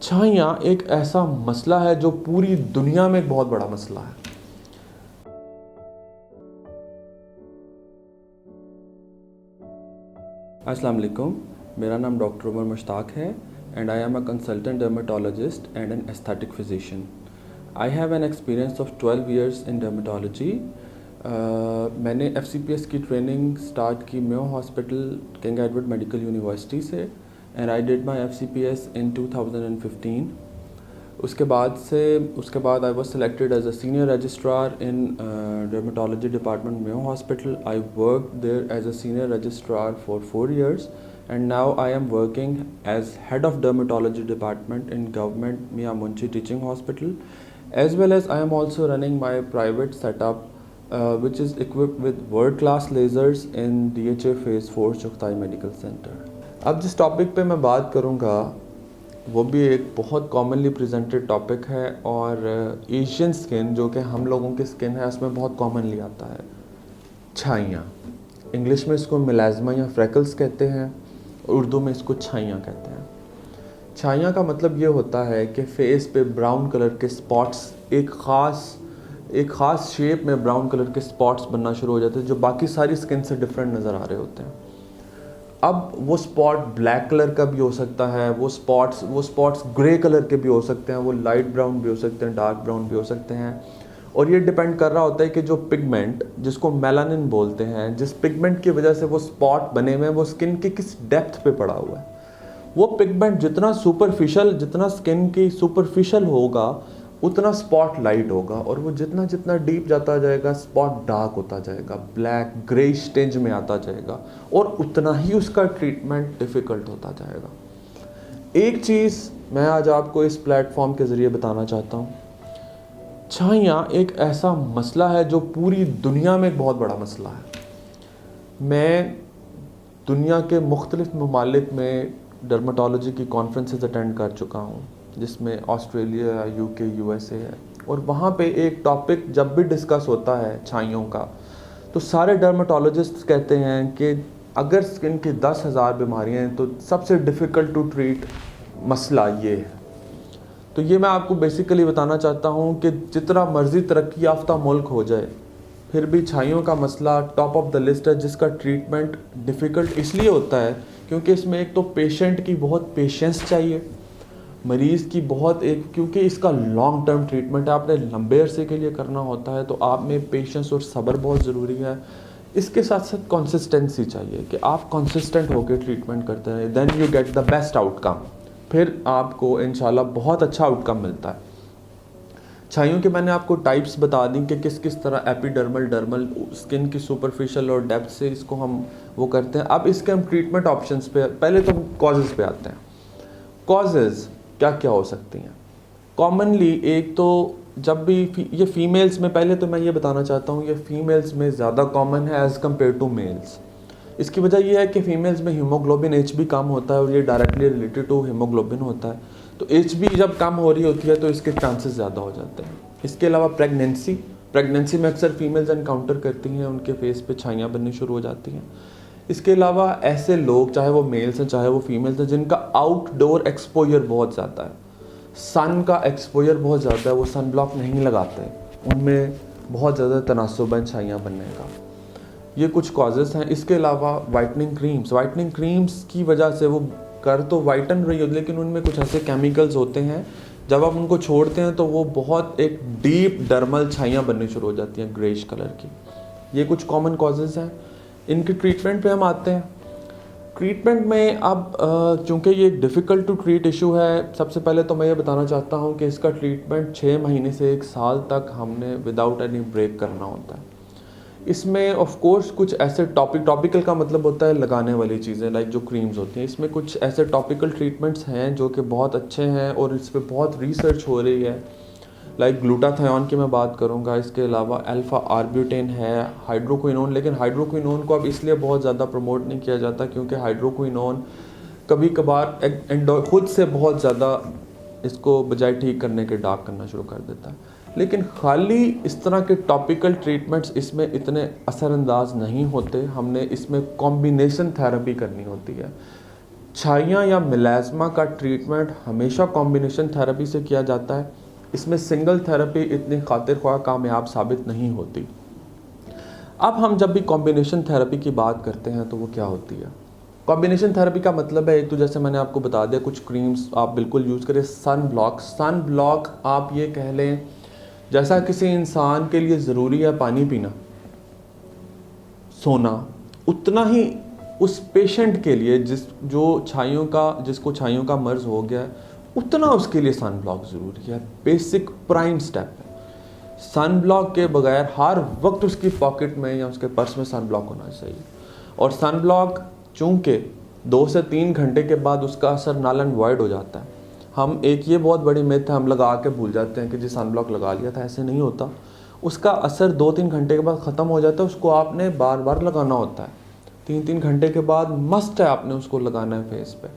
छाइयाँ एक ऐसा मसला है जो पूरी दुनिया में एक बहुत बड़ा मसला है। अस्सलाम वालेकुम, मेरा नाम डॉक्टर उमर मुश्ताक है and I am a consultant dermatologist and an aesthetic physician. I have an experience of 12 years in dermatology. मैंने FCPS की ट्रेनिंग स्टार्ट की Mayo hospital king Edward medical university से and I did my FCPS in 2015. उसके बाद I was selected as a senior registrar in dermatology department Mayo hospital. I work there as a senior registrar for 4 years and now I am working as head of dermatology department in government Mia Munshi teaching hospital, as well as I am also running my private setup which is equipped with world class lasers in DHA phase 4 Chughtai medical centre. अब जिस topic पे मैं बात करूँगा वो भी एक बहुत कॉमनली प्रेजेंटेड टॉपिक है और एशियन स्किन जो कि हम लोगों की स्किन है उसमें बहुत कॉमनली आता है, छाइयाँ. इंग्लिश में इसको मिलाज़मा या फ्रैकल्स कहते हैं, उर्दू में इसको छाइयाँ कहते हैं. छाइयाँ का मतलब ये होता है कि फेस पे ब्राउन कलर के स्पॉट्स एक ख़ास शेप में ब्राउन कलर के स्पॉट्स बनना शुरू हो जाते हैं जो बाकी सारी स्किन से डिफरेंट नज़र आ रहे होते हैं. अब वो स्पॉट ब्लैक कलर का भी हो सकता है, वो स्पॉट्स ग्रे कलर के भी हो सकते हैं, वो लाइट ब्राउन भी हो सकते हैं, डार्क ब्राउन भी हो सकते हैं. और ये डिपेंड कर रहा होता है कि जो पिगमेंट जिसको मेलानिन बोलते हैं, जिस पिगमेंट की वजह से वो स्पॉट बने हुए हैं वो स्किन के किस डेप्थ पे पड़ा हुआ है. वो पिगमेंट जितना स्किन की सुपरफिशियल होगा उतना स्पॉट लाइट होगा, और वो जितना डीप जाता जाएगा स्पॉट डार्क होता जाएगा, ब्लैक ग्रे स्टेंज में आता जाएगा, और उतना ही उसका ट्रीटमेंट डिफ़िकल्ट होता जाएगा. एक चीज़ मैं आज आपको इस प्लेटफॉर्म के ज़रिए बताना चाहता हूँ, छाइयाँ एक ऐसा मसला है जो पूरी दुनिया में एक बहुत बड़ा मसला है. मैं दुनिया के मुख्तलिफ ममालिक में डर्मेटोलॉजी की कॉन्फ्रेंसेस अटेंड कर चुका हूँ, जिसमें ऑस्ट्रेलिया, यूके, यूएसए है, और वहाँ पे एक टॉपिक जब भी डिस्कस होता है छाइयों का तो सारे डर्मेटोलॉजिस्ट कहते हैं कि अगर स्किन की 10,000 बीमारियाँ हैं तो सबसे डिफ़िकल्ट टू ट्रीट मसला ये है. तो ये मैं आपको बेसिकली बताना चाहता हूँ कि जितना मर्ज़ी तरक्की याफ्ता मुल्क हो जाए फिर भी छाइयों का मसला टॉप ऑफ द लिस्ट है, जिसका ट्रीटमेंट डिफ़िकल्ट इसलिए होता है क्योंकि इसमें एक तो पेशेंट की बहुत पेशेंस चाहिए, मरीज़ की क्योंकि इसका लॉन्ग टर्म ट्रीटमेंट है, आपने लंबे अरसे के लिए करना होता है, तो आप में पेशेंस और सब्र बहुत ज़रूरी है. इसके साथ साथ कंसिस्टेंसी चाहिए कि आप कंसिस्टेंट होकर ट्रीटमेंट करते हैं, then you get the best outcome. फिर आपको इंशाल्लाह बहुत अच्छा आउटकम मिलता है. छाइयों के मैंने आपको टाइप्स बता दी कि किस किस तरह एपिडर्मल, डर्मल, स्किन की सुपरफिशियल और डेप्थ से इसको हम वो करते हैं. अब इसके हम ट्रीटमेंट ऑप्शंस पे पहले तो कॉजेज़ पे आते हैं. कॉजेज़ क्या क्या हो सकती हैं कॉमनली? एक तो जब भी ये फीमेल्स में, पहले तो मैं ये बताना चाहता हूँ ये फीमेल्स में ज़्यादा कॉमन है एज़ कम्पेयर टू मेल्स. इसकी वजह यह है कि फ़ीमेल्स में हीमोग्लोबिन HB कम होता है और ये डायरेक्टली रिलेटेड टू हीमोग्लोबिन होता है. तो HB जब कम हो रही होती है तो इसके चांसेस ज़्यादा हो जाते हैं. इसके अलावा प्रेगनेंसी में अक्सर फीमेल्स एनकाउंटर करती हैं, उनके फेस पे छाइयाँ बननी शुरू हो जाती हैं. इसके अलावा ऐसे लोग, चाहे वो मेल्स हैं चाहे वो फीमेल्स हैं, जिनका आउटडोर एक्सपोजर बहुत ज़्यादा है, सन का एक्सपोजर बहुत ज़्यादा है, वो सन ब्लॉक नहीं लगाते, उनमें बहुत ज़्यादा तनासुब है छाइयाँ बनने का. ये कुछ कॉजेज़ हैं. इसके अलावा वाइटनिंग क्रीम्स की वजह से वो कर तो वाइटन रही होती लेकिन उनमें कुछ ऐसे केमिकल्स होते हैं जब आप उनको छोड़ते हैं तो वो बहुत एक डीप डर्मल छाइयाँ बननी शुरू हो जाती हैं ग्रेश कलर की. ये कुछ कॉमन कॉजेज़ हैं. इनके ट्रीटमेंट पे हम आते हैं. ट्रीटमेंट में अब चूँकि ये एक डिफ़िकल्ट टू ट्रीट इशू है, सबसे पहले तो मैं ये बताना चाहता हूँ कि इसका ट्रीटमेंट 6 महीने से 1 साल तक हमने विदाउट एनी ब्रेक करना होता है. इसमें ऑफ कोर्स कुछ ऐसे टॉपिकल का मतलब होता है लगाने वाली चीज़ें, लाइक जो क्रीम्स होती हैं. इसमें कुछ ऐसे टॉपिकल ट्रीटमेंट्स हैं जो कि बहुत अच्छे हैं और इस पर बहुत रिसर्च हो रही है. लाइक ग्लूटाथायोन की मैं बात करूंगा. इसके अलावा अल्फा आर्ब्यूटेन है, हाइड्रोक्विनोन. लेकिन हाइड्रोक्विनोन को अब इसलिए बहुत ज़्यादा प्रमोट नहीं किया जाता क्योंकि हाइड्रोक्विनोन कभी कभार खुद से बहुत ज़्यादा इसको बजाय ठीक करने के डार्क करना शुरू कर देता है. लेकिन खाली इस तरह के टॉपिकल ट्रीटमेंट्स इसमें इतने असरअंदाज नहीं होते. हमने इसमें कॉम्बिनेशन थेरेपी करनी होती है. छाइयाँ या मिलाज़मा का ट्रीटमेंट हमेशा कॉम्बिनेशन थेरेपी से किया जाता है। इसमें सिंगल थेरेपी इतनी खातिर ख्वाह कामयाब साबित नहीं होती। अब हम जब भी कॉम्बिनेशन थेरेपी की बात करते हैं तो वो क्या होती है? कॉम्बिनेशन थेरेपी का मतलब है, एक तो जैसे मैंने आपको बता दिया, कुछ क्रीम्स आप बिल्कुल यूज़ करें। सन ब्लॉक आप ये कह लें, जैसा किसी इंसान के लिए ज़रूरी है पानी पीना, सोना, उतना ही उस पेशेंट के लिए जिसको छाइयों का मर्ज हो गया है, उतना उसके लिए सन ब्लॉक ज़रूरी है। बेसिक प्राइम स्टेप है। सन ब्लॉक के बगैर हर वक्त उसकी पॉकेट में या उसके पर्स में सन ब्लॉक होना चाहिए। और सन ब्लॉक चूँकि 2 से 3 घंटे के बाद उसका असर नल एंड वॉइड हो जाता है। हम एक ये बहुत बड़ी मिथ है, हम लगा के भूल जाते हैं कि जी सन ब्लॉक लगा लिया था, ऐसे नहीं होता। उसका असर 2-3 घंटे के बाद ख़त्म हो जाता है। उसको आपने बार बार लगाना होता है। 3-3 घंटे के बाद मस्ट है आपने उसको लगाना है फेस पे।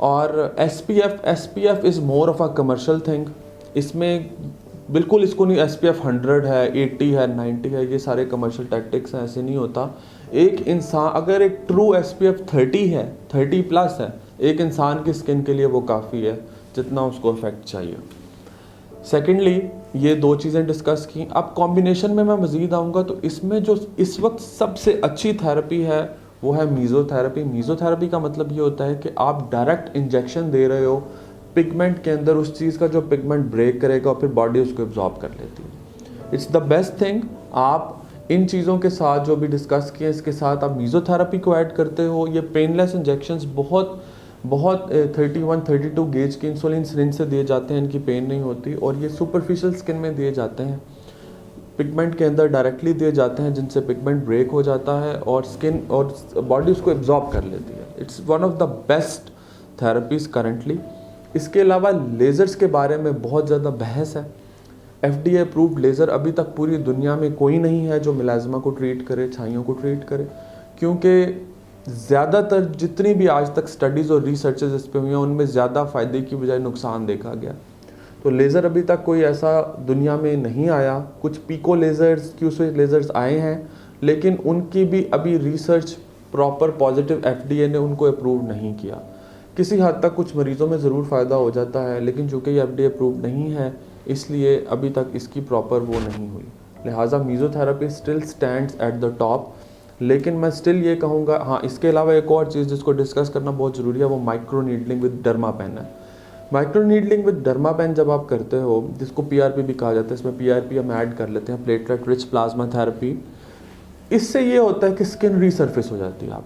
और SPF is more of a commercial thing. इसमें बिल्कुल इसको नहीं, SPF 100 है, 80 है, 90 है, ये सारे कमर्शियल टैक्टिक्स हैं, ऐसे नहीं होता। एक इंसान अगर एक ट्रू SPF 30 है, 30 प्लस है, एक इंसान की स्किन के लिए वो काफ़ी है जितना उसको इफेक्ट चाहिए। सेकेंडली, ये 2 चीज़ें डिस्कस की। अब कॉम्बिनेशन में मैं मज़ीद आऊँगा तो इसमें जो इस वक्त सबसे अच्छी थेरेपी है वो है मीज़ोथेरेपी। मीज़ोथेरेपी का मतलब ये होता है कि आप डायरेक्ट इंजेक्शन दे रहे हो पिगमेंट के अंदर, उस चीज़ का जो पिगमेंट ब्रेक करेगा और फिर बॉडी उसको एब्जॉर्ब कर लेती है। It's the best thing. आप इन चीज़ों के साथ जो भी डिस्कस किए, इसके साथ आप मीज़ोथेरेपी को ऐड करते हो। ये पेनलेस इंजेक्शंस बहुत 31-32 गेज की इंसुलिन सिरिंज से दिए जाते हैं, इनकी पेन नहीं होती। और ये सुपरफिशियल स्किन में दिए जाते हैं, पिगमेंट के अंदर डायरेक्टली दिए जाते हैं, जिनसे पिगमेंट ब्रेक हो जाता है और स्किन और बॉडी उसको एब्जॉर्ब कर लेती है। It's one of the best therapies currently. इसके अलावा लेज़र्स के बारे में बहुत ज़्यादा बहस है। FDA अप्रूव्ड लेज़र अभी तक पूरी दुनिया में कोई नहीं है जो मिलाज़मा को ट्रीट करे, छाइयों को ट्रीट करे, क्योंकि ज़्यादातर जितनी भी आज तक स्टडीज़ और रिसर्चेज इस पे हुई हैं उनमें ज़्यादा फ़ायदे की बजाय नुकसान देखा गया। तो लेज़र अभी तक कोई ऐसा दुनिया में नहीं आया। कुछ पीको लेज़र्स, क्यूस्विच लेज़र्स आए हैं, लेकिन उनकी भी अभी रिसर्च प्रॉपर पॉजिटिव FDA ने उनको अप्रूव नहीं किया। किसी हद तक कुछ मरीज़ों में ज़रूर फ़ायदा हो जाता है, लेकिन चूँकि ये FDA अप्रूव नहीं है इसलिए अभी तक इसकी प्रॉपर वो नहीं हुई। लिहाजा mesotherapy still stands at the top. लेकिन मैं स्टिल ये कहूँगा, हाँ, इसके अलावा एक और चीज़ जिसको डिस्कस करना बहुत ज़रूरी है वो माइक्रो नीडलिंग विद डर्मापेन है। माइक्रो नीडलिंग विद डर्मापेन जब आप करते हो, जिसको PRP भी कहा जाता है, इसमें PRP हम ऐड कर लेते हैं, प्लेटलेट रिच प्लाज्मा थेरेपी। इससे ये होता है कि स्किन रीसर्फेस हो जाती है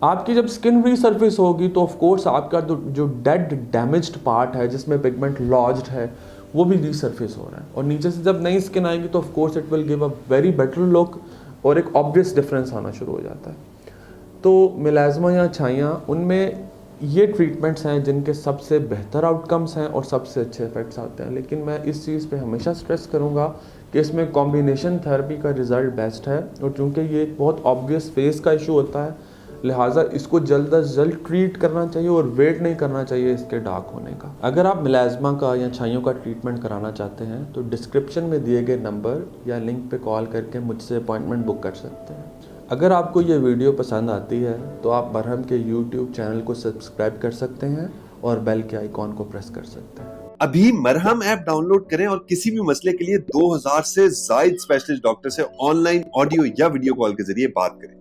आपकी जब स्किन रीसर्फेस होगी तो ऑफ कोर्स आपका जो डेड डैमेज्ड पार्ट है जिसमें पिगमेंट लॉज्ड है वो भी रीसर्फेस हो रहा है। और नीचे से जब नई स्किन आएगी तो of course it will give a very better look और एक ऑब्वियस डिफरेंस आना शुरू हो जाता है। तो मिलाज़मा या छाइयाँ, उनमें ये ट्रीटमेंट्स हैं जिनके सबसे बेहतर आउटकम्स हैं और सबसे अच्छे इफेक्ट्स आते हैं। लेकिन मैं इस चीज़ पे हमेशा स्ट्रेस करूँगा कि इसमें कॉम्बिनेशन थेरेपी का रिज़ल्ट बेस्ट है। और चूँकि ये एक बहुत ऑब्वियस फेस का इशू होता है, लिहाजा इसको जल्द अज जल्द ट्रीट करना चाहिए और वेट नहीं करना चाहिए इसके डार्क होने का। अगर आप मिलाज़मा का या छाइयों का ट्रीटमेंट कराना चाहते हैं तो डिस्क्रिप्शन में दिए गए नंबर या लिंक पे कॉल करके मुझसे अपॉइंटमेंट बुक कर सकते हैं। अगर आपको ये वीडियो पसंद आती है तो आप मरहम के YouTube चैनल को सब्सक्राइब कर सकते हैं और बेल के आइकॉन को प्रेस कर सकते हैं। अभी मरहम ऐप डाउनलोड करें और किसी भी मसले के लिए 2000 से ज्यादा स्पेशलिस्ट डॉक्टर से ऑनलाइन ऑडियो या वीडियो कॉल के जरिए बात करें।